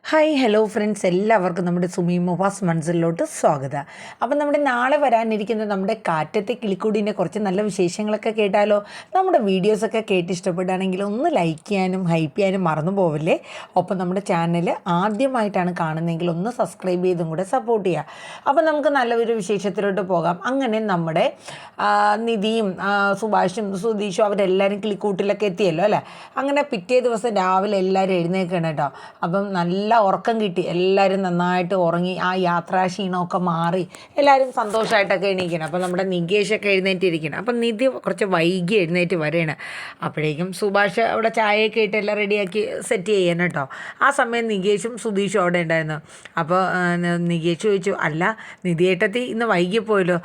Hi hello friends, എല്ലാവർക്കും നമ്മുടെ സുമി മുവാസ് മൻസിലോട്ട് സ്വാഗതം. അപ്പം നമ്മുടെ നാളെ വരാനിരിക്കുന്ന നമ്മുടെ കാറ്റത്തെ കിളിക്കൂടിൻ്റെ കുറച്ച് നല്ല വിശേഷങ്ങളൊക്കെ കേട്ടാലോ. നമ്മുടെ വീഡിയോസൊക്കെ കേട്ട് ഇഷ്ടപ്പെടുകയാണെങ്കിൽ ഒന്ന് ലൈക്ക് ചെയ്യാനും ഹൈപ്പ് ചെയ്യാനും മറന്നു പോവില്ലേ. ഒപ്പം നമ്മുടെ ചാനൽ ആദ്യമായിട്ടാണ് കാണുന്നതെങ്കിൽ ഒന്ന് സബ്സ്ക്രൈബ് ചെയ്തും കൂടെ സപ്പോർട്ട് ചെയ്യുക. അപ്പം നമുക്ക് നല്ലൊരു വിശേഷത്തിലോട്ട് പോകാം. അങ്ങനെ നമ്മുടെ നിധിയും സുഭാഷും സുധീഷും അവരെല്ലാവരും കിളിക്കൂട്ടിലൊക്കെ എത്തിയല്ലോ അല്ലേ. അങ്ങനെ പിറ്റേ ദിവസം രാവിലെ എല്ലാവരും എഴുന്നേൽക്കണം കേട്ടോ. അപ്പം നല്ല ഉറക്കം കിട്ടി, എല്ലാവരും നന്നായിട്ട് ഉറങ്ങി, ആ യാത്രാക്ഷീണമൊക്കെ മാറി എല്ലാവരും സന്തോഷമായിട്ടൊക്കെ എണീക്കണം. അപ്പം നമ്മുടെ നികേഷൊക്കെ എഴുന്നേറ്റിരിക്കണം. അപ്പം നിധി കുറച്ച് വൈകി എഴുന്നേറ്റ് വരെയാണ്. അപ്പോഴേക്കും സുഭാഷ് അവിടെ ചായയൊക്കെ ഇട്ട് എല്ലാം റെഡിയാക്കി സെറ്റ് ചെയ്യാൻ കേട്ടോ. ആ സമയം നികേഷും സുധീഷും അവിടെ ഉണ്ടായിരുന്നു. അപ്പോൾ നികേഷ് ചോദിച്ചു, അല്ല നിധിയേട്ടത്തി ഇന്ന് വൈകിപ്പോയല്ലോ.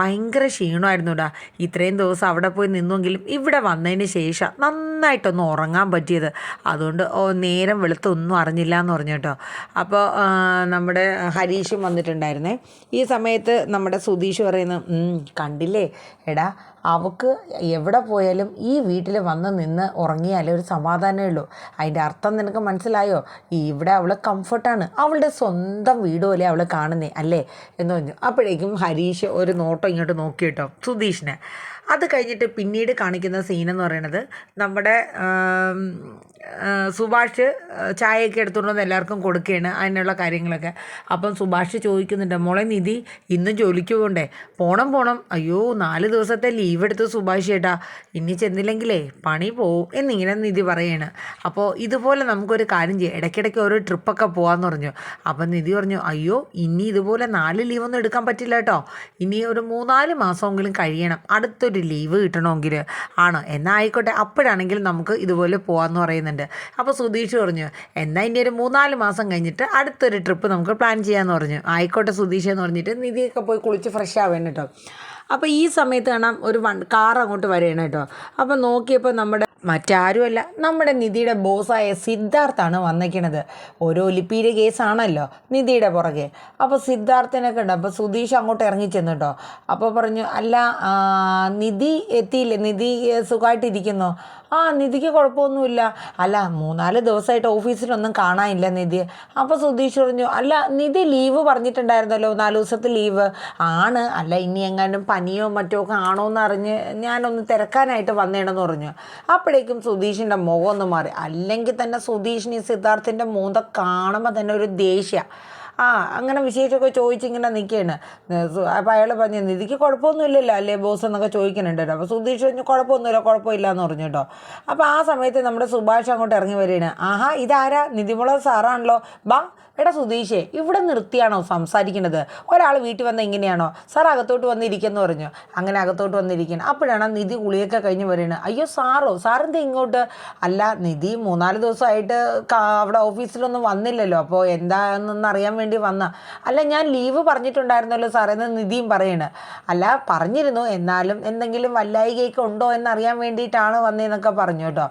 ഭയങ്കര ക്ഷീണമായിരുന്നു കേട്ടോ, ഇത്രയും ദിവസം അവിടെ പോയി നിന്നെങ്കിലും ഇവിടെ വന്നതിന് ശേഷം നന്നായിട്ടൊന്ന് ഉറങ്ങാൻ പറ്റിയത്, അതുകൊണ്ട് നേരം വെളുത്തൊന്നും അറിഞ്ഞില്ല എന്ന് പറഞ്ഞു കേട്ടോ. അപ്പോൾ നമ്മുടെ ഹരീഷും വന്നിട്ടുണ്ടായിരുന്നേ. ഈ സമയത്ത് നമ്മുടെ സുധീഷ് പറയുന്നു, കണ്ടില്ലേ എടാ, അവൾക്ക് എവിടെ പോയാലും ഈ വീട്ടിൽ വന്ന് നിന്ന് ഉറങ്ങിയാലേ ഒരു സമാധാനമേ ഉള്ളൂ. അതിൻ്റെ അർത്ഥം നിനക്ക് മനസ്സിലായോ? ഇവിടെ അവൾ കംഫർട്ടാണ്, അവളുടെ സ്വന്തം വീട് പോലെ അവൾ കാണുന്നേ അല്ലേ എന്ന് പറഞ്ഞു. അപ്പോഴേക്കും ഹരീഷ് ഒരു നോട്ടം ഇങ്ങോട്ട് നോക്കി കേട്ടോ സുധീഷിനെ. അത് കഴിഞ്ഞിട്ട് പിന്നീട് കാണിക്കുന്ന സീനെന്ന് പറയുന്നത് നമ്മുടെ സുഭാഷ് ചായയൊക്കെ എടുത്തുകൊണ്ട് വന്ന് എല്ലാവർക്കും കൊടുക്കുകയാണ്, അതിനുള്ള കാര്യങ്ങളൊക്കെ. അപ്പം സുഭാഷ് ചോദിക്കുന്നുണ്ട്, മോളെ നിധി ഇന്നും ജോലിക്ക് പോകണ്ടേ? പോണം. അയ്യോ 4 ദിവസത്തെ ലീവ് എടുത്ത് സുഭാഷ് ചേട്ടാ, ഇനി ചെന്നില്ലെങ്കിലേ പണി പോവും എന്നിങ്ങനെ നിധി പറയാണ്. അപ്പോൾ ഇതുപോലെ നമുക്കൊരു കാര്യം ചെയ്യാം, ഇടയ്ക്കിടയ്ക്ക് ഓരോ ട്രിപ്പൊക്കെ പോകാമെന്ന് പറഞ്ഞു. അപ്പം നിധി പറഞ്ഞു, അയ്യോ ഇനി ഇതുപോലെ 4 ലീവൊന്നും എടുക്കാൻ പറ്റില്ല കേട്ടോ, ഇനി ഒരു 3-4 മാസമെങ്കിലും കഴിയണം അടുത്തൊരു ലീവ് കിട്ടണമെങ്കിൽ. ആണോ, എന്നാൽ ആയിക്കോട്ടെ, അപ്പോഴാണെങ്കിൽ നമുക്ക് ഇതുപോലെ പോകാമെന്ന് പറയുന്നുണ്ട്. അപ്പോൾ സുധീഷ് പറഞ്ഞു, എന്നാൽ ഇനി ഒരു 3-4 മാസം കഴിഞ്ഞിട്ട് അടുത്തൊരു ട്രിപ്പ് നമുക്ക് പ്ലാൻ ചെയ്യാമെന്ന് പറഞ്ഞു. ആയിക്കോട്ടെ സുധീഷ് എന്ന് പറഞ്ഞിട്ട് നിധിയൊക്കെ പോയി കുളിച്ച് ഫ്രഷ് ആവേണം കേട്ടോ. അപ്പോൾ ഈ സമയത്ത് കാണാം ഒരു കാർ അങ്ങോട്ട് വരികയാണ് കേട്ടോ. അപ്പോൾ നോക്കിയപ്പോൾ നമ്മുടെ മറ്റാരുമല്ല, നമ്മുടെ നിധിയുടെ ബോസായ സിദ്ധാർത്ഥാണ് വന്നിരിക്കണത്. ഒരു ഒലിപ്പീര് കേസാണല്ലോ നിധിയുടെ പുറകെ. അപ്പോൾ സിദ്ധാർത്ഥിനൊക്കെ ഉണ്ട്. അപ്പോൾ സുധീഷ് അങ്ങോട്ട് ഇറങ്ങിച്ചെന്നു കേട്ടോ. അപ്പോൾ പറഞ്ഞു, അല്ല നിധി എത്തിയില്ലേ, നിധി സുഖമായിട്ടിരിക്കുന്നോ? നിധിക്ക് കുഴപ്പമൊന്നുമില്ല. അല്ല 3-4 ദിവസമായിട്ട് ഓഫീസിലൊന്നും കാണാനില്ല നിധി. അപ്പോൾ സുധീഷ് പറഞ്ഞു, അല്ല നിധി ലീവ് പറഞ്ഞിട്ടുണ്ടായിരുന്നല്ലോ, 4 ദിവസത്തെ ലീവ് ആണ്. അല്ല ഇനി എങ്ങാനും പനിയോ മറ്റോ ഒക്കെ ആണോ എന്ന് അറിഞ്ഞ് ഞാനൊന്ന് തിരക്കാനായിട്ട് വന്നേണെന്ന് പറഞ്ഞു. അപ്പോഴേക്കും സുധീഷിൻ്റെ മുഖം ഒന്ന് മാറി. അല്ലെങ്കിൽ തന്നെ സുധീഷിന് സിദ്ധാർത്ഥിൻ്റെ മൂന്ത കാണുമ്പോൾ തന്നെ ഒരു ദേഷ്യ. അങ്ങനെ വിശേഷമൊക്കെ ചോദിച്ചിങ്ങനെ നിൽക്കുകയാണ്. അപ്പോൾ അയാൾ പറഞ്ഞു, നിധിക്ക് കുഴപ്പമൊന്നുമില്ലല്ലോ അല്ലേ ബോസ് എന്നൊക്കെ ചോദിക്കുന്നുണ്ട്. അപ്പോൾ സുധീഷ് പറഞ്ഞു, കുഴപ്പമില്ല എന്ന് പറഞ്ഞു കേട്ടോ. അപ്പോൾ ആ സമയത്ത് നമ്മുടെ സുഭാഷ് അങ്ങോട്ട് ഇറങ്ങി വരികയാണ്. ഇതാരാ, നിധിമുള സാറാണല്ലോ, ബാ. എടാ സുധീഷേ, ഇവിടെ നിർത്തിയാണോ സംസാരിക്കുന്നത്? ഒരാൾ വീട്ടിൽ വന്ന ഇങ്ങനെയാണോ? സാർ അകത്തോട്ട് വന്നിരിക്കുമെന്ന് പറഞ്ഞു. അങ്ങനെ അകത്തോട്ട് വന്നിരിക്കണം. അപ്പോഴാണ് നിധി കുളിയൊക്കെ കഴിഞ്ഞ് വരികയാണ്. അയ്യോ സാറെന്താ ഇങ്ങോട്ട്? അല്ല നിധി 3-4 ദിവസമായിട്ട് അവിടെ ഓഫീസിലൊന്നും വന്നില്ലല്ലോ, അപ്പോൾ എന്താണെന്ന് അറിയാൻ വേണ്ടി വന്ന. അല്ല ഞാൻ ലീവ് പറഞ്ഞിട്ടുണ്ടായിരുന്നല്ലോ സാർ എന്ന് നിധിയും പറയണ്. അല്ല പറഞ്ഞിരുന്നു, എന്നാലും എന്തെങ്കിലും വല്ലായികയൊക്കെ ഉണ്ടോ എന്നറിയാൻ വേണ്ടിയിട്ടാണ് വന്നതെന്നൊക്കെ പറഞ്ഞു കേട്ടോ.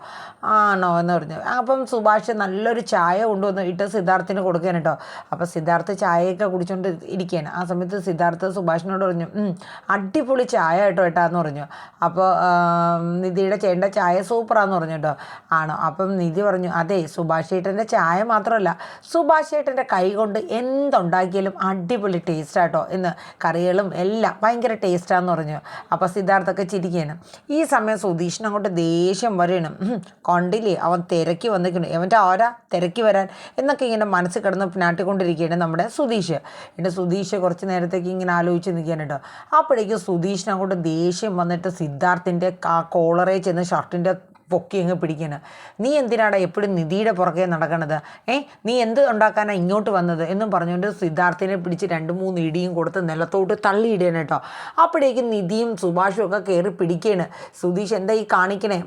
ആണോ എന്ന് പറഞ്ഞു. അപ്പം സുഭാഷ് നല്ലൊരു ചായ കൊണ്ടുവന്ന് ഇട്ട് സിദ്ധാർത്ഥിന് കൊടുക്കാൻ കേട്ടോ. അപ്പോൾ സിദ്ധാർത്ഥ് ചായയൊക്കെ കുടിച്ചുകൊണ്ട് ഇരിക്കുകയാണ്. ആ സമയത്ത് സിദ്ധാർത്ഥ് സുഭാഷിനോട് പറഞ്ഞു, അടിപൊളി ചായ കേട്ടോ പറഞ്ഞു. അപ്പോൾ നിധിയുടെ ചേട്ടൻ്റെ ചായ സൂപ്പറാന്ന് പറഞ്ഞു കേട്ടോ. ആണോ? അപ്പം നിധി പറഞ്ഞു, അതെ സുഭാഷ് ചേട്ടൻ്റെ ചായ മാത്രമല്ല, സുഭാഷ് ചേട്ടൻ്റെ കൈ കൊണ്ട് എന്തുണ്ടാക്കിയാലും അടിപൊളി ടേസ്റ്റാട്ടോ എന്ന്, കറികളും എല്ലാം ഭയങ്കര ടേസ്റ്റാന്ന് പറഞ്ഞു. അപ്പോൾ സിദ്ധാർത്ഥൊക്കെ ചിരിക്കുകയാണ്. ഈ സമയം സുധീഷിന് അങ്ങോട്ട് ദേഷ്യം വരണം. കണ്ടില്ലേ അവൻ തിരക്കി വന്നിരിക്കുന്നു, അവൻ്റെ ആരാ തിരക്കി വരാൻ എന്നൊക്കെ ഇങ്ങനെ മനസ്സിൽ കിടന്ന് നാട്ടിക്കൊണ്ടിരിക്കുകയാണ് നമ്മുടെ സുധീഷ്. എൻ്റെ സുധീഷ് കുറച്ച് നേരത്തേക്ക് ഇങ്ങനെ ആലോചിച്ച് നിൽക്കാൻ കേട്ടോ. അപ്പോഴേക്കും സുധീഷിന് അങ്ങോട്ട് ദേഷ്യം വന്നിട്ട് സിദ്ധാർത്ഥിൻ്റെ കോളറെ ചെന്ന് ഷർട്ടിൻ്റെ പൊക്കി അങ്ങ് പിടിക്കണം. നീ എന്തിനാടാ എപ്പോഴും നിധിയുടെ പുറകെ നടക്കണത്? നീ എന്ത് ഉണ്ടാക്കാനാണ് ഇങ്ങോട്ട് വന്നത് എന്നും പറഞ്ഞുകൊണ്ട് സിദ്ധാർത്ഥിനെ പിടിച്ച് 2-3 ഇടിയും കൊടുത്ത് നിലത്തോട്ട് തള്ളിയിടേണ് അപ്പോഴേക്കും നിധിയും സുഭാഷും ഒക്കെ കയറി പിടിക്കുകയാണ്. സുധീഷ് എന്താ ഈ കാണിക്കണേ,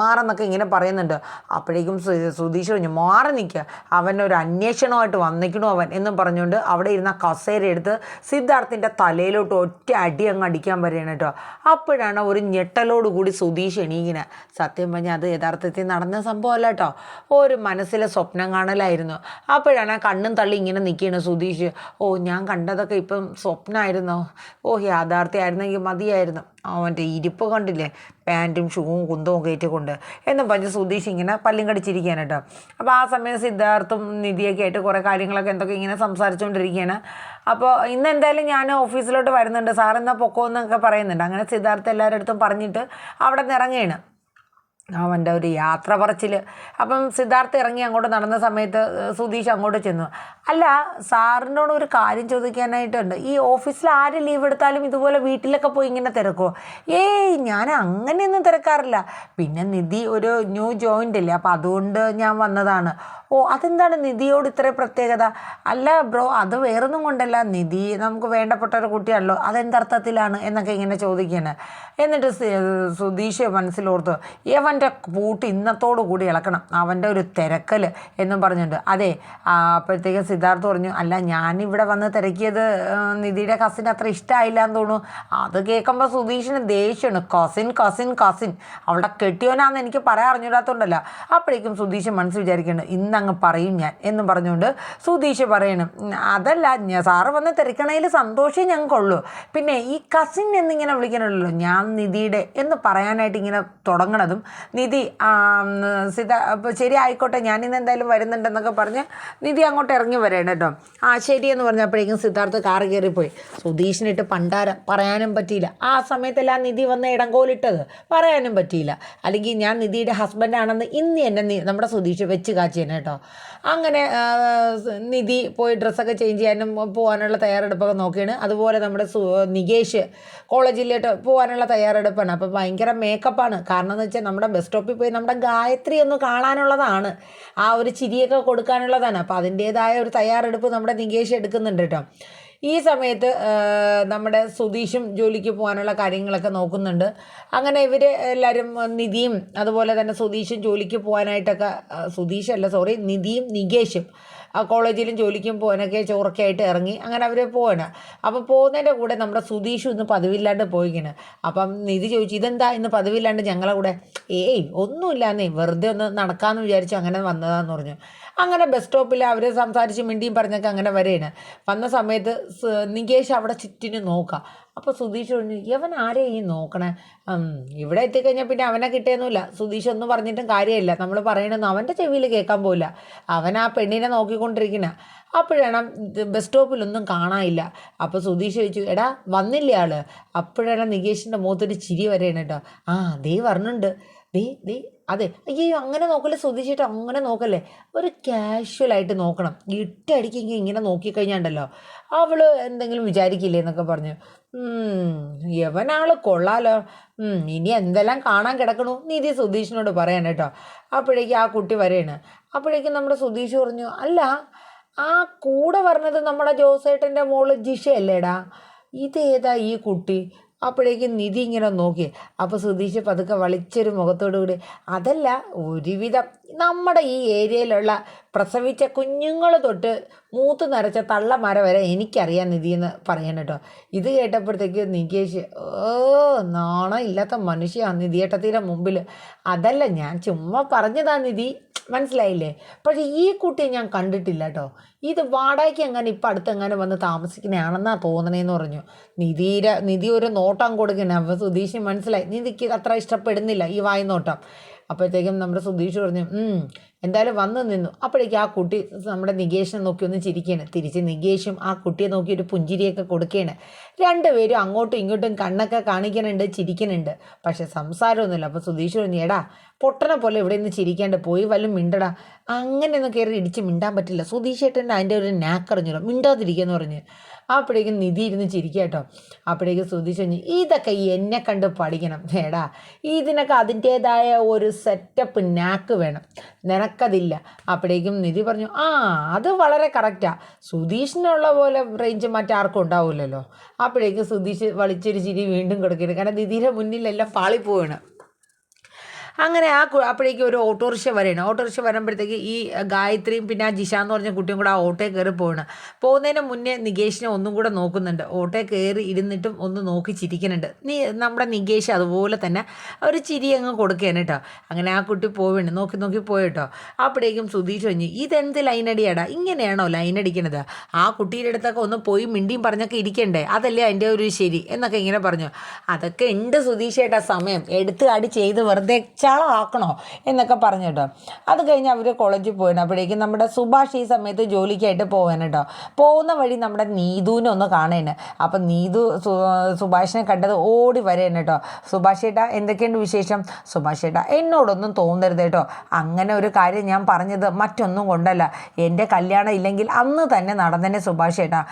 മാറെന്നൊക്കെ ഇങ്ങനെ പറയുന്നുണ്ട്. അപ്പോഴേക്കും സുധീഷ് പറഞ്ഞു, മാറി നിൽക്കുക, അവനൊരു അന്വേഷണമായിട്ട് വന്നിക്കണു അവൻ എന്നും പറഞ്ഞുകൊണ്ട് അവിടെ ഇരുന്ന കസേര എടുത്ത് സിദ്ധാർത്ഥിൻ്റെ തലയിലോട്ട് ഒറ്റ അടി അങ്ങ് അടിക്കാൻ വരികയാണ് അപ്പോഴാണ് ഒരു ഞെട്ടലോട് കൂടി സുധീഷ് എണീക്കുന്നത്. സത്യം പറഞ്ഞാൽ അത് യഥാർത്ഥത്തിൽ നടന്ന സംഭവമല്ല കേട്ടോ, ഒരു മനസ്സിലെ സ്വപ്നം കാണലായിരുന്നു. അപ്പോഴാണ് കണ്ണും തള്ളി ഇങ്ങനെ നിൽക്കുകയാണ് സുധീഷ്. ഓ, ഞാൻ കണ്ടതൊക്കെ ഇപ്പം സ്വപ്നമായിരുന്നോ? ഓ, യാഥാർത്ഥ്യമായിരുന്നെങ്കിൽ മതിയായിരുന്നു. അവൻ്റെ ഇരിപ്പ് കണ്ടില്ലേ, പാൻറ്റും ഷൂവും കുന്തവും കയറ്റിക്കൊണ്ട് എന്നും പറഞ്ഞ് സുധീഷ് ഇങ്ങനെ പല്ലും കടിച്ചിരിക്കുകയാണ് കേട്ടോ. അപ്പോൾ ആ സമയം സിദ്ധാർത്ഥും നിധിയൊക്കെ ആയിട്ട് കുറേ കാര്യങ്ങളൊക്കെ എന്തൊക്കെ ഇങ്ങനെ സംസാരിച്ചുകൊണ്ടിരിക്കുകയാണ്. അപ്പോൾ ഇന്ന് എന്തായാലും ഞാൻ ഓഫീസിലോട്ട് വരുന്നുണ്ട്, സാർ എന്നാൽ പൊക്കോ എന്നൊക്കെ പറയുന്നുണ്ട്. അങ്ങനെ സിദ്ധാർത്ഥ് എല്ലാവരുടെ അടുത്തും പറഞ്ഞിട്ട് അവിടെ നിന്ന് ഇറങ്ങുകയാണ്. അവൻ്റെ ഒരു യാത്ര പറച്ചിൽ. അപ്പം സിദ്ധാർത്ഥ് ഇറങ്ങി അങ്ങോട്ട് നടന്ന സമയത്ത് സുധീഷ് അങ്ങോട്ട് ചെന്നു. അല്ല, സാറിനോട് ഒരു കാര്യം ചോദിക്കാനായിട്ടുണ്ട്. ഈ ഓഫീസിൽ ആര് ലീവ് എടുത്താലും ഇതുപോലെ വീട്ടിലൊക്കെ പോയി ഇങ്ങനെ തിരക്കുമോ? ഏയ്, ഞാൻ അങ്ങനെയൊന്നും തിരക്കാറില്ല. പിന്നെ നിധി ഒരു ന്യൂ ജോയിൻ്റ് അല്ലേ, അപ്പം അതുകൊണ്ട് ഞാൻ വന്നതാണ്. ഓ, അതെന്താണ് നിധിയോട് ഇത്ര പ്രത്യേകത? അല്ല ബ്രോ, അത് വേറൊന്നും കൊണ്ടല്ല, നിധി നമുക്ക് വേണ്ടപ്പെട്ട ഒരു കുട്ടിയാണല്ലോ, അതെന്തർത്ഥത്തിലാണ് എന്നൊക്കെ ഇങ്ങനെ ചോദിക്കുകയാണ്. എന്നിട്ട് സുധീഷ് മനസ്സിലോർത്തു, അവൻ്റെ പൂട്ട് ഇന്നത്തോടു കൂടി ഇളക്കണം, അവൻ്റെ ഒരു തിരക്കൽ എന്നും പറഞ്ഞിട്ടുണ്ട്. അതെ, അപ്പോഴത്തേക്കും സിദ്ധാർത്ഥ് പറഞ്ഞു, അല്ല ഞാനിവിടെ വന്ന് തിരക്കിയത് നിധിയുടെ കസിൻ അത്ര ഇഷ്ടമായില്ല എന്ന് തോന്നുന്നു. അത് കേൾക്കുമ്പോൾ സുധീഷിന് ദേഷ്യമാണ്. കസിൻ കസിൻ കസിൻ അവളുടെ കെട്ടിയോനാന്ന് എനിക്ക് പറയാൻ അറിഞ്ഞിടാത്തതുകൊണ്ടല്ല. അപ്പോഴേക്കും സുധീഷ് മനസ്സ് വിചാരിക്കുന്നുണ്ട്, ഇന്നങ്ങ് പറയും ഞാൻ എന്നും പറഞ്ഞുകൊണ്ട് സുധീഷ് പറയണം, അതല്ല സാറ് വന്ന് തിരക്കണതിൽ സന്തോഷമേ ഞങ്ങൾക്കുള്ളൂ. പിന്നെ ഈ കസിൻ എന്നിങ്ങനെ വിളിക്കണമല്ലോ, ഞാൻ നിധിയുടെ എന്ന് പറയാനായിട്ട് ഇങ്ങനെ തുടങ്ങണതും നിധി ശരി ആയിക്കോട്ടെ, ഞാനിന്ന് എന്തായാലും വരുന്നുണ്ടെന്നൊക്കെ പറഞ്ഞ് നിധി അങ്ങോട്ട് ഇറങ്ങി വരേണ്ട കേട്ടോ. ശരിയെന്ന് പറഞ്ഞപ്പോഴേക്കും സിദ്ധാർത്ഥ് കാറ് കയറിപ്പോയി. സുധീഷിനിട്ട് പണ്ടാരം പറയാനും പറ്റിയില്ല. ആ സമയത്തെല്ലാം നിധി വന്ന് ഇടങ്കോലിട്ടത് പറയാനും പറ്റിയില്ല. അല്ലെങ്കിൽ ഞാൻ നിധിയുടെ ഹസ്ബൻഡാണെന്ന് ഇന്ന് എന്നെ നമ്മുടെ സുധീഷ് വെച്ച് കാച്ചിയാണ് കേട്ടോ. അങ്ങനെ നിധി പോയി ഡ്രസ്സൊക്കെ ചേഞ്ച് ചെയ്യാനും പോകാനുള്ള തയ്യാറെടുപ്പൊക്കെ നോക്കിയാണ്. അതുപോലെ നമ്മുടെ നികേഷ് കോളേജിലോട്ട് പോകാനുള്ള തയ്യാറെടുപ്പാണ്. അപ്പോൾ ഭയങ്കര മേക്കപ്പാണ്. കാരണം എന്ന് വെച്ചാൽ നമ്മുടെ ബസ് സ്റ്റോപ്പിൽ പോയി നമ്മുടെ ഗായത്രി ഒന്ന് കാണാനുള്ളതാണ്, ആ ഒരു ചിരിയൊക്കെ കൊടുക്കാനുള്ളതാണ്. അപ്പോൾ അതിൻ്റേതായ ഒരു തയ്യാറെടുപ്പ് നമ്മുടെ നികേഷ് എടുക്കുന്നുണ്ട് കേട്ടോ. ഈ സമയത്ത് നമ്മുടെ സുധീഷും ജോലിക്ക് പോകാനുള്ള കാര്യങ്ങളൊക്കെ നോക്കുന്നുണ്ട്. അങ്ങനെ ഇവർ എല്ലാവരും നിധിയും അതുപോലെ തന്നെ സുധീഷും ജോലിക്ക് പോകാനായിട്ടൊക്കെ നിധിയും നികേഷും കോളേജിലും ജോലിക്കും പോകാനൊക്കെ ചോറൊക്കെ ആയിട്ട് ഇറങ്ങി. അങ്ങനെ അവർ പോവാണ്. അപ്പം പോകുന്നതിൻ്റെ കൂടെ നമ്മുടെ സുധീഷും ഇന്ന് പതിവില്ലാണ്ട് പോയിക്കാണ്. അപ്പം നിധി ചോദിച്ചു, ഇതെന്താ ഇന്ന് പതിവില്ലാണ്ട് ഞങ്ങളെ കൂടെ? ഏയ് ഒന്നുമില്ലാന്നേ, വെറുതെ ഒന്ന് നടക്കാമെന്ന് വിചാരിച്ചു അങ്ങനെ വന്നതാന്ന് പറഞ്ഞു. അങ്ങനെ ബസ് സ്റ്റോപ്പിൽ അവർ സംസാരിച്ച് മിണ്ടിയും പറഞ്ഞൊക്കെ അങ്ങനെ വരെയാണ്. വന്ന സമയത്ത് നികേഷ് അവിടെ ചുറ്റിന് നോക്കാം. അപ്പോൾ സുധീഷ് പറഞ്ഞു, ഇവൻ ആരെയും ഈ നോക്കണേ? ഇവിടെ എത്തിക്കഴിഞ്ഞാൽ പിന്നെ അവനെ കിട്ടിയൊന്നുമില്ല. സുധീഷ് ഒന്നും പറഞ്ഞിട്ടും കാര്യമില്ല, നമ്മൾ പറയണമെന്ന് അവൻ്റെ ചെവിയിൽ കേൾക്കാൻ പോയില്ല. അവൻ ആ പെണ്ണിനെ നോക്കിക്കൊണ്ടിരിക്കുന്ന. അപ്പോഴാണ് ബസ് സ്റ്റോപ്പിലൊന്നും കാണാനില്ല. അപ്പോൾ സുധീഷ് ചോദിച്ചു, എടാ വന്നില്ലേ ആള്? അപ്പോഴാണ് നികേഷിൻ്റെ മുഖത്തൊരു ചിരി വരെയാണ് കേട്ടോ. ദേ പറഞ്ഞുണ്ട്, ദേ അതെ. അയ്യോ, അങ്ങനെ നോക്കല്ലേ സുധീഷിട്ട്, അങ്ങനെ നോക്കല്ലേ, ഒരു കാഷ്വലായിട്ട് നോക്കണം. ഇട്ടടിക്ക് ഇങ്ങനെ നോക്കിക്കഴിഞ്ഞാണ്ടല്ലോ അവൾ എന്തെങ്കിലും വിചാരിക്കില്ലേ എന്നൊക്കെ പറഞ്ഞു. യവനാൾ കൊള്ളാലോ, ഇനി എന്തെല്ലാം കാണാൻ കിടക്കണു നിധി സുധീഷിനോട് പറയാൻ കേട്ടോ. അപ്പോഴേക്കും ആ കുട്ടി വരെയാണ്. അപ്പോഴേക്കും നമ്മുടെ സുധീഷ് പറഞ്ഞു, അല്ല ആ കൂടെ പറഞ്ഞത് നമ്മുടെ ജോസേട്ടൻ്റെ മോള് ജിഷയല്ലേടാ, ഇതേതാ ഈ കുട്ടി? അപ്പോഴേക്കും നിധി ഇങ്ങനെ നോക്കി. അപ്പോൾ സുധീഷ് പതുക്കെ വളിച്ചൊരു മുഖത്തോടു കൂടി, അതല്ല, ഒരുവിധം നമ്മുടെ ഈ ഏരിയയിലുള്ള പ്രസവിച്ച കുഞ്ഞുങ്ങൾ തൊട്ട് മൂത്ത് നരച്ച തള്ളമാര വരെ എനിക്കറിയാം നിധി എന്ന് പറയണം കേട്ടോ. ഇത് കേട്ടപ്പോഴത്തേക്ക് നികേഷ്, നാണം ഇല്ലാത്ത മനുഷ്യയാണ് നിധിയേട്ടത്തിൻ്റെ മുമ്പിൽ. അതല്ല, ഞാൻ ചുമ്മാ പറഞ്ഞതാ നിധി, മനസ്സിലായില്ലേ? പക്ഷേ ഈ കുട്ടിയെ ഞാൻ കണ്ടിട്ടില്ല കേട്ടോ. ഇത് വാടകയ്ക്ക് എങ്ങനെ ഇപ്പം അടുത്തെങ്ങനെ വന്ന് താമസിക്കുന്നതാണെന്നാണ് തോന്നണേന്ന് പറഞ്ഞു. നിധി ഒരു നോട്ടം കൊടുക്കണേ. അപ്പോൾ സുധീഷിന് മനസ്സിലായി നിധിക്ക് അത്ര ഇഷ്ടപ്പെടുന്നില്ല ഈ വായി നോട്ടം. അപ്പോഴത്തേക്കും നമ്മുടെ സുധീഷ് പറഞ്ഞു, എന്തായാലും വന്ന് നിന്നു. അപ്പോഴേക്കും ആ കുട്ടി നമ്മുടെ നികേഷിനെ നോക്കി ഒന്ന് ചിരിക്കുകയാണ്. തിരിച്ച് നികേഷും ആ കുട്ടിയെ നോക്കി ഒരു പുഞ്ചിരിയൊക്കെ കൊടുക്കുകയാണ്. രണ്ടുപേരും അങ്ങോട്ടും ഇങ്ങോട്ടും കണ്ണൊക്കെ കാണിക്കുന്നുണ്ട്, ചിരിക്കുന്നുണ്ട്. പക്ഷെ സംസാരമൊന്നുമില്ല. അപ്പോൾ സുധീഷ് പറഞ്ഞു, എടാ പൊട്ടനെ പോലെ ഇവിടെ നിന്ന് ചിരിക്കാണ്ട് പോയി വല്ലതും മിണ്ടടാ. അങ്ങനെയൊന്നും കയറി ഇടിച്ച് മിണ്ടാൻ പറ്റില്ല. സുധീഷേട്ടൻ്റെ അതിൻ്റെ ഒരു നാക്കറിഞ്ഞല്ലോ, മിണ്ടാതിരിക്കുകയെന്ന് പറഞ്ഞ്. അപ്പോഴേക്കും നിധി ഇരുന്ന് ചിരിക്കുക കേട്ടോ. അപ്പോഴേക്കും സുധീഷ് പറഞ്ഞു, ഇതൊക്കെ എന്നെ കണ്ട് പഠിക്കണം. എടാ ഇതിനൊക്കെ അതിൻ്റേതായ ഒരു സെറ്റപ്പ് നാക്ക് വേണം, നിനക്കതില്ല. അപ്പോഴേക്കും നിധി പറഞ്ഞു, അത് വളരെ കറക്റ്റാണ്, സുധീഷിനുള്ള പോലെ റേഞ്ച് മറ്റാർക്കും ഉണ്ടാവില്ലല്ലോ. അപ്പോഴേക്കും സുധീഷ് വളിച്ചൊരു ചിരി വീണ്ടും കൊടുക്കുകയാണ്. കാരണം നിധിയുടെ മുന്നിലെല്ലാം പാളിപ്പോവാണ്. അങ്ങനെ അപ്പോഴേക്കും ഒരു ഓട്ടോറിക്ഷ വരെയാണ്. ഓട്ടോറിക്ഷ വരുമ്പോഴത്തേക്ക് ഈ ഗായത്രിയും പിന്നെ ആ ജിഷ എന്ന് പറഞ്ഞ കുട്ടിയും കൂടെ ആ ഓട്ടോയിൽ കയറി പോവാണ്. പോകുന്നതിന് മുന്നേ നികേഷിനെ ഒന്നും കൂടെ നോക്കുന്നുണ്ട്. ഓട്ടോയിൽ കയറി ഇരുന്നിട്ടും ഒന്ന് നോക്കി ചിരിക്കുന്നുണ്ട്. നമ്മുടെ നികേഷ് അതുപോലെ തന്നെ ഒരു ചിരി അങ്ങ് കൊടുക്കുകയാണ് കേട്ടോ. അങ്ങനെ ആ കുട്ടി പോവുകയാണ്, നോക്കി നോക്കി പോയിട്ടോ. അപ്പോഴേക്കും സുധീഷ് പറഞ്ഞു, ഇതെന്ത് ലൈനടിയാടാ, ഇങ്ങനെയാണോ ലൈനടിക്കണത്? ആ കുട്ടിയുടെ അടുത്തൊക്കെ ഒന്ന് പോയി മിണ്ടിയും പറഞ്ഞൊക്കെ ഇരിക്കണ്ടേ, അതല്ലേ അതിൻ്റെ ഒരു ശരി എന്നൊക്കെ ഇങ്ങനെ പറഞ്ഞു. അതൊക്കെ ഉണ്ട് സുധീഷേട്ടാ, സമയം എടുത്ത് അടി ചെയ്ത് വെറുതെ ചളമാക്കണോ എന്നൊക്കെ പറഞ്ഞു കേട്ടോ. അത് കഴിഞ്ഞ് അവർ കോളേജിൽ പോയിന്. അപ്പോഴേക്കും നമ്മുടെ സുഭാഷ് ഈ സമയത്ത് ജോലിക്കായിട്ട് പോവാൻ കേട്ടോ. പോകുന്ന വഴി നമ്മുടെ നീതുവിനെ ഒന്ന് കാണേന്. അപ്പം നീതു സുഭാഷിനെ കണ്ടത് ഓടി വരേന് കേട്ടോ. സുഭാഷ് ചേട്ടാ എന്തൊക്കെയുണ്ട് വിശേഷം? സുഭാഷ് ചേട്ടാ എന്നോടൊന്നും തോന്നരുത് കേട്ടോ, അങ്ങനെ ഒരു കാര്യം ഞാൻ പറഞ്ഞത് മറ്റൊന്നും കൊണ്ടല്ല. എൻ്റെ കല്യാണം ഇല്ലെങ്കിൽ അന്ന് തന്നെ നടന്നേനെ സുഭാഷ് ചേട്ടാ.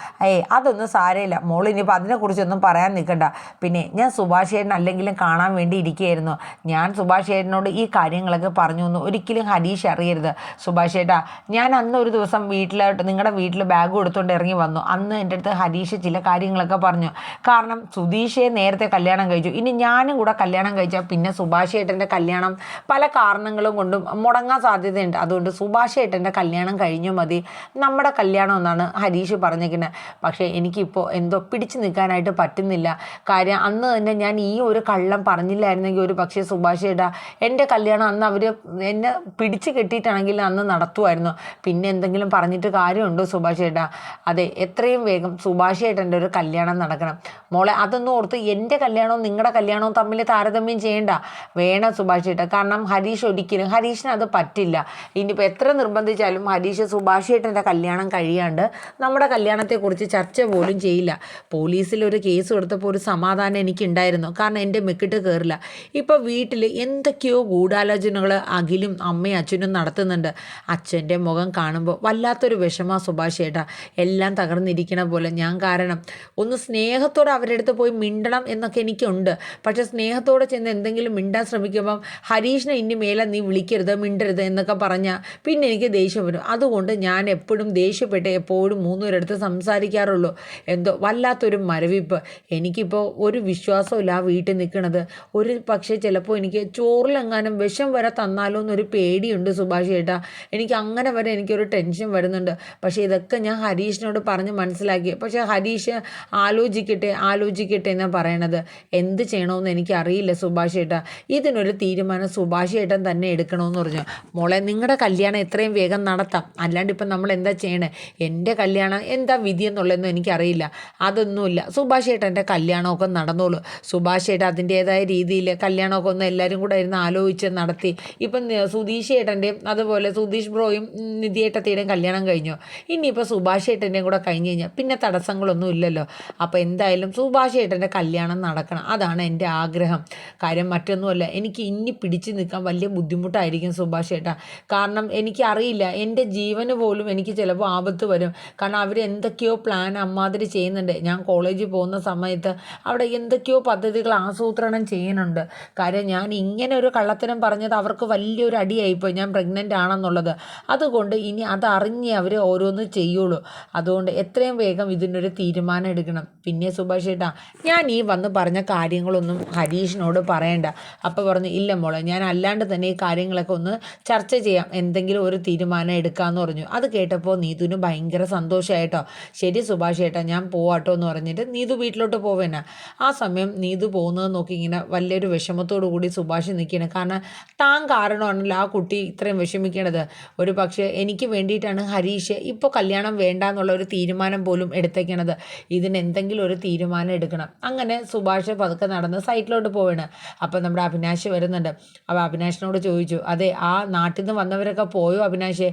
അതൊന്നും സാരമില്ല മോൾ, ഇനിയിപ്പോൾ അതിനെക്കുറിച്ചൊന്നും പറയാൻ നിൽക്കണ്ട. പിന്നെ ഞാൻ സുഭാഷ് ചേട്ടൻ അല്ലെങ്കിലും കാണാൻ വേണ്ടി ഇരിക്കുകയായിരുന്നു. ഞാൻ സുഭാഷ് ചേട്ടനോട് ഈ കാര്യങ്ങളൊക്കെ പറഞ്ഞു എന്ന് ഒരിക്കലും ഹരീഷ് അറിയരുത്. സുഭാഷ് ചേട്ടാ, ഞാൻ അന്ന് ഒരു ദിവസം വീട്ടിലോട്ട് നിങ്ങളുടെ വീട്ടിൽ ബാഗ് കൊടുത്തുകൊണ്ട് ഇറങ്ങി വന്നു. അന്ന് എൻ്റെ അടുത്ത് ഹരീഷ് ചില കാര്യങ്ങളൊക്കെ പറഞ്ഞു. കാരണം സുധീഷയെ നേരത്തെ കല്യാണം കഴിച്ചു, ഇനി ഞാനും കൂടെ കല്യാണം കഴിച്ചാൽ പിന്നെ സുഭാഷ് ചേട്ടൻ്റെ കല്യാണം പല കാരണങ്ങളും കൊണ്ടും മുടങ്ങാൻ സാധ്യതയുണ്ട്. അതുകൊണ്ട് സുഭാഷ് ചേട്ടൻ്റെ കല്യാണം കഴിഞ്ഞു മതി നമ്മുടെ കല്യാണം എന്നാണ് ഹരീഷ് പറഞ്ഞിരിക്കുന്നത്. പക്ഷേ എനിക്കിപ്പോൾ എന്തോ പിടിച്ചു നിൽക്കാനായിട്ട് പറ്റുന്നില്ല. കാര്യം അന്ന് തന്നെ ഞാൻ ഈ ഒരു കള്ളം പറഞ്ഞില്ലായിരുന്നെങ്കിൽ ഒരു പക്ഷേ സുഭാഷ് ചേട്ടാ എൻ്റെ കല്യാണം അന്ന് അവർ എന്നെ പിടിച്ച് കെട്ടിയിട്ടാണെങ്കിൽ അന്ന് നടത്തുമായിരുന്നു. പിന്നെ എന്തെങ്കിലും പറഞ്ഞിട്ട് കാര്യമുണ്ടോ സുഭാഷ് ചേട്ടാ? അതെ, എത്രയും വേഗം സുഭാഷ് ചേട്ടൻ്റെ ഒരു കല്യാണം നടക്കണം മോളെ. അതൊന്നും ഓർത്ത് എൻ്റെ കല്യാണവും നിങ്ങളുടെ കല്യാണവും തമ്മിൽ താരതമ്യം ചെയ്യേണ്ട. വേണം സുഭാഷ് ചേട്ടാ. കാരണം ഹരീഷിന് അത് പറ്റില്ല. ഇനിയിപ്പോൾ എത്ര നിർബന്ധിച്ചാലും ഹരീഷ് സുഭാഷ് ചേട്ടൻ്റെ കല്യാണം കഴിയാണ്ട് നമ്മുടെ കല്യാണത്തെക്കുറിച്ച് ചർച്ച പോലും ചെയ്യില്ല. പോലീസിലൊരു കേസ് കൊടുത്തപ്പോൾ ഒരു സമാധാനം എനിക്കുണ്ടായിരുന്നു, കാരണം എൻ്റെ മെക്കിട്ട് കയറില്ല. ഇപ്പോൾ വീട്ടിൽ എന്തൊക്കെയോ ഗൂഢാലോചനകൾ അഖിലും അമ്മയും അച്ഛനും നടത്തുന്നുണ്ട്. അച്ഛൻ്റെ മുഖം കാണുമ്പോൾ വല്ലാത്തൊരു വിഷമ സുഭാഷ് ചേട്ടാ. എല്ലാം തകർന്നിരിക്കണ പോലെ ഞാൻ കാരണം. ഒന്ന് സ്നേഹത്തോടെ അവരുടെ അടുത്ത് പോയി മിണ്ടണം എന്നൊക്കെ എനിക്കുണ്ട്. പക്ഷേ സ്നേഹത്തോടെ ചെന്ന് എന്തെങ്കിലും മിണ്ടാൻ ശ്രമിക്കുമ്പം ഹരീഷിനെ ഇനി മേലെ നീ വിളിക്കരുത് മിണ്ടരുത് എന്നൊക്കെ പറഞ്ഞാൽ പിന്നെ എനിക്ക് ദേഷ്യം വരും. അതുകൊണ്ട് ഞാൻ എപ്പോഴും ദേഷ്യപ്പെട്ട് എപ്പോഴും മൂന്നുപേരെടുത്ത് സംസാരിക്കാറുള്ളൂ. എന്തോ വല്ലാത്തൊരു മരവിപ്പ്. എനിക്കിപ്പോൾ ഒരു വിശ്വാസമില്ല ആ വീട്ടിൽ നിൽക്കണത്. ഒരു പക്ഷേ ചിലപ്പോൾ എനിക്ക് ചോറിലെങ്ങാനും വിഷം വരെ തന്നാലോ എന്നൊരു പേടിയുണ്ട് സുഭാഷ് ചേട്ടാ. എനിക്ക് അങ്ങനെ വരെ എനിക്കൊരു ടെൻഷൻ വരുന്നുണ്ട്. പക്ഷേ ഇതൊക്കെ ഞാൻ ഹരീഷിനോട് പറഞ്ഞ് മനസ്സിലാക്കി. പക്ഷേ ഹരീഷ് ആലോചിക്കട്ടെ എന്നാണ് പറയണത്. എന്ത് ചെയ്യണമെന്ന് എനിക്കറിയില്ല സുഭാഷ് ചേട്ടാ. ഇതിനൊരു തീരുമാനം സുഭാഷ് ചേട്ടൻ തന്നെ എടുക്കണമെന്ന് പറഞ്ഞു. മോളെ, നിങ്ങളുടെ കല്യാണം എത്രയും വേഗം നടത്താം. അല്ലാണ്ട് ഇപ്പം നമ്മൾ എന്താ ചെയ്യണേ? എൻ്റെ കല്യാണം എന്താ വിധി എന്നുള്ളതൊന്നും എനിക്കറിയില്ല. അതൊന്നുമില്ല, സുഭാഷ് ചേട്ടൻ്റെ കല്യാണമൊക്കെ നടന്നോളൂ. സുഭാഷ് ചേട്ടൻ അതിൻ്റേതായ രീതിയിൽ കല്യാണമൊക്കെ ഒന്ന് എല്ലാവരും കൂടെ ഇരുന്ന് ആലോചിച്ച് നടത്തി. ഇപ്പം സുധീഷ് ചേട്ടൻ്റെയും അതുപോലെ സുധീഷ് ബ്രോയും നിധിയേട്ടത്തിയുടെയും കല്യാണം കഴിഞ്ഞു. ഇനിയിപ്പോൾ സുഭാഷ് ചേട്ടൻ്റെയും കൂടെ കഴിഞ്ഞ് കഴിഞ്ഞാൽ പിന്നെ തടസ്സങ്ങളൊന്നും ഇല്ലല്ലോ. അപ്പോൾ എന്തായാലും സുഭാഷ് ചേട്ടൻ്റെ കല്യാണം നടക്കണം, അതാണ് എൻ്റെ ആഗ്രഹം. കാര്യം മറ്റൊന്നുമല്ല, എനിക്ക് ഇനി പിടിച്ച് നിൽക്കാൻ വലിയ ബുദ്ധിമുട്ടായിരിക്കും സുഭാഷ് ചേട്ടാ. കാരണം എനിക്കറിയില്ല, എൻ്റെ ജീവന് പോലും എനിക്ക് ചിലപ്പോൾ ആപത്ത് വരും. കാരണം അവർ എന്തൊക്കെയോ പ്ലാൻ അമ്മാതിരി ചെയ്യുന്നുണ്ട്. ഞാൻ കോളേജിൽ പോകുന്ന സമയത്ത് അവിടെ എന്തൊക്കെയോ പദ്ധതികൾ ആസൂത്രണം ചെയ്യുന്നുണ്ട്. കാര്യം ഞാൻ ഇങ്ങനെ ഒരു കള്ളത്തരം പറഞ്ഞത് അവർക്ക് വലിയൊരു അടിയായിപ്പോയി, ഞാൻ പ്രഗ്നൻ്റ് ആണെന്നുള്ളത്. അതുകൊണ്ട് ഇനി അതറിഞ്ഞ് അവർ ഓരോന്ന് ചെയ്യുള്ളൂ. അതുകൊണ്ട് എത്രയും വേഗം ഇതിനൊരു തീരുമാനം എടുക്കണം. പിന്നെ സുഭാഷ് ചേട്ടാ, ഞാൻ ഈ വന്ന് പറഞ്ഞ കാര്യങ്ങളൊന്നും ഹരീഷിനോട് പറയണ്ട. അപ്പോൾ പറഞ്ഞു, ഇല്ല മോളെ, ഞാൻ അല്ലാണ്ട് തന്നെ ഈ കാര്യങ്ങളൊക്കെ ഒന്ന് ചർച്ച ചെയ്യാം, എന്തെങ്കിലും ഒരു തീരുമാനം എടുക്കാമെന്ന് പറഞ്ഞു. അത് കേട്ടപ്പോൾ നീതുവിന് ഭയങ്കര സന്തോഷമായിട്ടോ. ശരി സുഭാഷ് ചേട്ടാ, ഞാൻ പോവാട്ടോ എന്ന് പറഞ്ഞിട്ട് നീതു വീട്ടിലോട്ട് പോവേന. ആ സമയം നീതു പോകുന്നത് നോക്കി ഇങ്ങനെ വലിയൊരു വിഷമത്തോടു കൂടി സുഭാഷ് നിൽക്കുകയാണ്. കാരണം താൻ കാരണമാണല്ലോ ആ കുട്ടി ഇത്രയും വിഷമിക്കണത്. ഒരു പക്ഷേ എനിക്ക് വേണ്ടിയിട്ടാണ് ഹരീഷ് ഇപ്പോൾ കല്യാണം വേണ്ട എന്നുള്ള ഒരു തീരുമാനം പോലും എടുത്തേക്കണത്. ഇതിനെന്തെങ്കിലും ഒരു തീരുമാനം എടുക്കണം. അങ്ങനെ സുഭാഷ് പതുക്കെ നടന്ന് സൈറ്റിലോട്ട് പോവാണ്. അപ്പോൾ നമ്മുടെ അഭിനാഷ് വരുന്നുണ്ട്. അപ്പോൾ അഭിനാഷിനോട് ചോദിച്ചു, അതെ ആ നാട്ടിൽ നിന്ന് വന്നവരൊക്കെ പോയോ അഭിനാഷേ?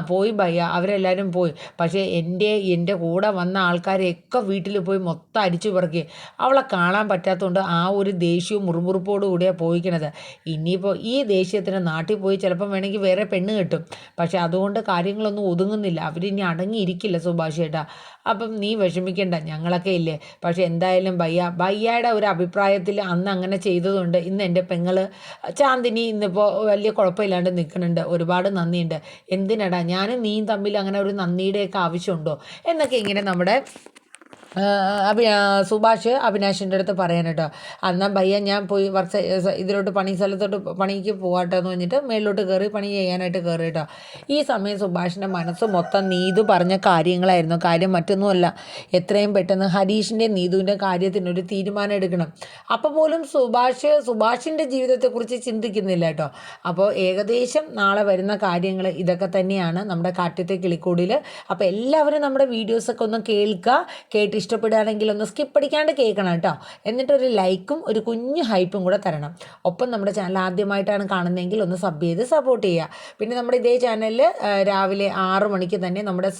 പോയി ഭയ്യ, അവരെല്ലാവരും പോയി. പക്ഷേ എൻ്റെ കൂടെ വന്ന ആൾക്കാരെയൊക്കെ വീട്ടിൽ പോയി മൊത്തം അരിച്ചു പറക്കി. അവളെ കാണാൻ പറ്റാത്തതുകൊണ്ട് ആ ഒരു ദേഷ്യവും മുറുമുറുപ്പോടു കൂടിയാണ് പോയിക്കണത്. ഇനിയിപ്പോൾ ഈ ദേഷ്യത്തിന് നാട്ടിൽ പോയി ചിലപ്പം വേണമെങ്കിൽ വേറെ പെണ്ണ് കിട്ടും. പക്ഷേ അതുകൊണ്ട് കാര്യങ്ങളൊന്നും ഒതുങ്ങുന്നില്ല. അവരിനി അടങ്ങിയിരിക്കില്ല സുഭാഷ് ചേട്ടാ. അപ്പം നീ വിഷമിക്കണ്ട, ഞങ്ങളൊക്കെ ഇല്ലേ. പക്ഷേ എന്തായാലും ഭയ്യയുടെ ഒരു അഭിപ്രായത്തിൽ അന്ന് അങ്ങനെ ചെയ്തതുകൊണ്ട് ഇന്ന് എൻ്റെ പെങ്ങള് ചാന്ദിനി ഇന്നിപ്പോൾ വലിയ കുഴപ്പമില്ലാണ്ട് നിൽക്കുന്നുണ്ട്. ഒരുപാട് നന്ദിയുണ്ട്. എന്തിനടാ ഞാനും നീയും തമ്മിൽ അങ്ങനെ ഒരു നന്ദിയുടെയൊക്കെ ആവശ്യമുണ്ടോ എന്നൊക്കെ ഇങ്ങനെ നമ്മുടെ സുഭാഷ് അവിനാശിൻ്റെ അടുത്ത് പറയാൻ കേട്ടോ, എന്നാൽ ഭയ്യ ഞാൻ പോയി ഇതിലോട്ട് സ്ഥലത്തോട്ട് പണിക്ക് പോകാട്ടോ എന്ന് പറഞ്ഞിട്ട് മേളിലോട്ട് കയറി പണി ചെയ്യാനായിട്ട് കയറി കേട്ടോ. ഈ സമയം സുഭാഷിൻ്റെ മനസ്സ് മൊത്തം നീതു പറഞ്ഞ കാര്യങ്ങളായിരുന്നു. കാര്യം മറ്റൊന്നുമല്ല, എത്രയും പെട്ടെന്ന് ഹരീഷിൻ്റെ നീതുവിൻ്റെ കാര്യത്തിനൊരു തീരുമാനം എടുക്കണം. അപ്പോൾ പോലും സുഭാഷിൻ്റെ ജീവിതത്തെക്കുറിച്ച് ചിന്തിക്കുന്നില്ല കേട്ടോ. അപ്പോൾ ഏകദേശം നാളെ വരുന്ന കാര്യങ്ങൾ ഇതൊക്കെ തന്നെയാണ് നമ്മുടെ കാറ്റത്തെ കിളിക്കൂടിൽ. അപ്പോൾ എല്ലാവരും നമ്മുടെ വീഡിയോസൊക്കെ ഒന്ന് കേട്ട് ഇഷ്ടപ്പെടുകയാണെങ്കിൽ ഒന്ന് സ്കിപ്പ് അടിക്കാണ്ട് കേൾക്കണം കേട്ടോ. എന്നിട്ടൊരു ലൈക്കും ഒരു കുഞ്ഞു ഹൈപ്പും കൂടെ തരണം. ഒപ്പം നമ്മുടെ ചാനൽ ആദ്യമായിട്ടാണ് കാണുന്നതെങ്കിൽ ഒന്ന് സബ് ചെയ്ത് സപ്പോർട്ട് ചെയ്യുക. പിന്നെ നമ്മുടെ ഇതേ ചാനലിൽ രാവിലെ 6 മണിക്ക് തന്നെ നമ്മുടെ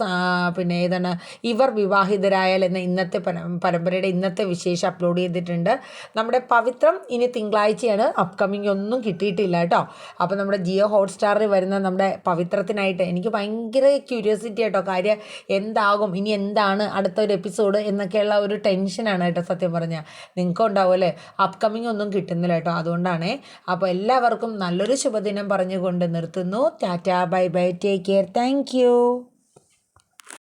പിന്നെ ഏതാണ് ഇവർ വിവാഹിതരായാൽ എന്ന ഇന്നത്തെ പരമ്പരയുടെ ഇന്നത്തെ വിശേഷം അപ്ലോഡ് ചെയ്തിട്ടുണ്ട്. നമ്മുടെ പവിത്രം ഇനി തിങ്കളാഴ്ചയാണ്, അപ്കമിങ് ഒന്നും കിട്ടിയിട്ടില്ല കേട്ടോ. അപ്പോൾ നമ്മുടെ ജിയോ ഹോട്ട്സ്റ്റാറിൽ വരുന്ന നമ്മുടെ പവിത്രത്തിനായിട്ട് എനിക്ക് ഭയങ്കര ക്യൂരിയോസിറ്റി കേട്ടോ. കാര്യം എന്താകും, ഇനി എന്താണ് അടുത്തൊരു എപ്പിസോഡ് എന്നൊക്കെയുള്ള ഒരു ടെൻഷനാണ് കേട്ടോ. സത്യം പറഞ്ഞാൽ നിങ്ങൾക്കും ഉണ്ടാവും അല്ലേ, അപ്കമിങ് ഒന്നും കിട്ടുന്നില്ല കേട്ടോ. അതുകൊണ്ടാണേ. അപ്പോൾ എല്ലാവർക്കും നല്ലൊരു ശുഭദിനം പറഞ്ഞുകൊണ്ട് നിർത്തുന്നു. Tata, bye bye, take care, thank you.